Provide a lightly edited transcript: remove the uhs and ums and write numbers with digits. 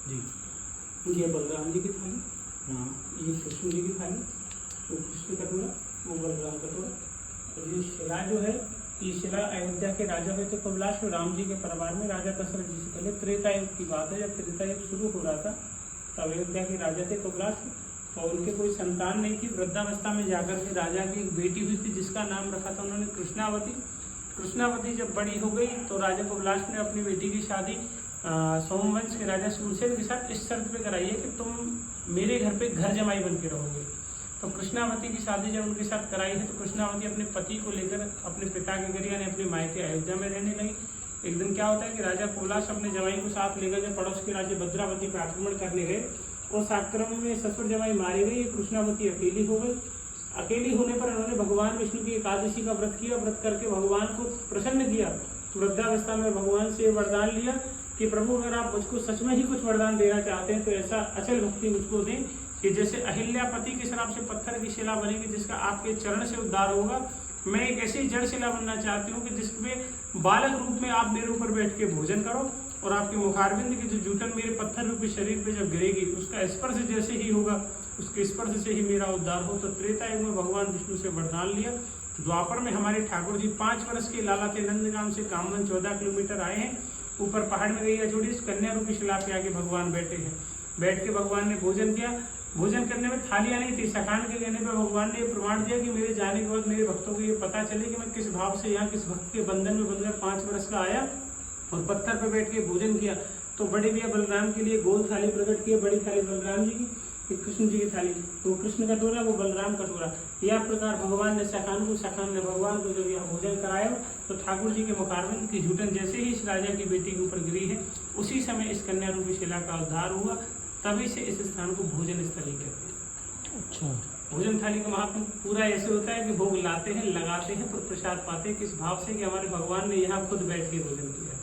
जी। ये बलराम जी की थाली, हाँ ये कृष्ण जी की थाली, वो कृष्ण कटोरा, वो बलराम कटोरा। और ये शिला जो है, ये शिला अयोध्या के राजा हुए थे कमलाश, राम जी के परिवार में राजा दशरथ जी से पहले त्रेता युग की बात है, जब त्रेता युग शुरू हो रहा था तब अयोध्या के राजा थे कमलाश, और उनके कोई संतान नहीं थी। वृद्धावस्था में जाकर के राजा की एक बेटी हुई थी जिसका नाम रखा था उन्होंने कृष्णावती। कृष्णावती जब बड़ी हो गई तो राजा कमलाश ने अपनी बेटी की शादी सोमवंश के राजा सूरसेन के साथ इस शर्त पे कराई है कि तुम मेरे घर पे घर जमाई बन के रहोगे। तो कृष्णावती की शादी जब उनके साथ कराई है तो कृष्णावती अपने पति को लेकर अपने पिता के घर यानी अपने मायके अयोध्या में रहने लगी। एक दिन क्या होता है कि राजा कमलाश अपने जमाई को साथ लेकर जब पड़ोस के राज्य भद्रावती पर आक्रमण करने गए, उस आक्रमण में ससुर जमाई मारी गई, कृष्णावती अकेली हो गई। अकेली होने पर उन्होंने भगवान विष्णु की एकादशी का व्रत किया, व्रत करके भगवान को प्रसन्न किया। वृद्धावस्था में भगवान से वरदान लिया कि प्रभु अगर आप मुझको सच में ही कुछ वरदान देना चाहते हैं तो ऐसा अचल भक्ति मुझको दें कि जैसे अहिल्यापति के श्राप से पत्थर की शिला बनेगी जिसका आपके चरण से उद्धार होगा, मैं एक ऐसी जड़ शिला बनना चाहती हूँ कि जिसमें बालक रूप में आप मेरे ऊपर बैठ के भोजन करो और आपके मुखारविंद की जो जूठन मेरे पत्थर रूपी शरीर पे जब गिरेगी उसका स्पर्श जैसे ही होगा, उसके स्पर्श से ही मेरा उद्धार हो। तो त्रेता युग में भगवान विष्णु से वरदान लिया। द्वापर में हमारे ठाकुर जी 5 वर्ष के लाला थे, नंदगांव से कामवन 14 किलोमीटर आए हैं, ऊपर पहाड़ में गई जोड़ी इस कन्या रूपी शिला पे आके भगवान बैठे हैं। बैठ के भगवान ने भोजन किया। भोजन करने में थालियां नहीं थी, सखान के कहने पर भगवान ने प्रमाण दिया कि मेरे जाने के बाद मेरे भक्तों को ये पता चले कि मैं किस भाव से यहाँ किस भक्त के बंधन में बंधकर 5 वर्ष का आया और पत्थर पर बैठ के भोजन किया। तो बड़े भैया बलराम के लिए गोल थाली प्रकट किए, बड़ी थाली बलराम जी की, कृष्ण जी की थाली, तो कृष्ण कटोरा वो बलराम कटोरा। यह प्रकार भगवान ने सखान ने भगवान को जब यह भोजन कराया तो ठाकुर जी के मुखारविंद की झूठन जैसे ही इस राजा की बेटी के ऊपर गिरी है उसी समय इस कन्या रूपी शिला का उद्धार हुआ। तभी से इस स्थान को भोजन स्थली कहते हैं। अच्छा, भोजन थाली का महात्म पूरा ऐसे होता है कि भोग लाते हैं, लगाते हैं, तो प्रसाद पाते हैं किस भाव से कि हमारे भगवान ने यहाँ खुद बैठ के भोजन किया।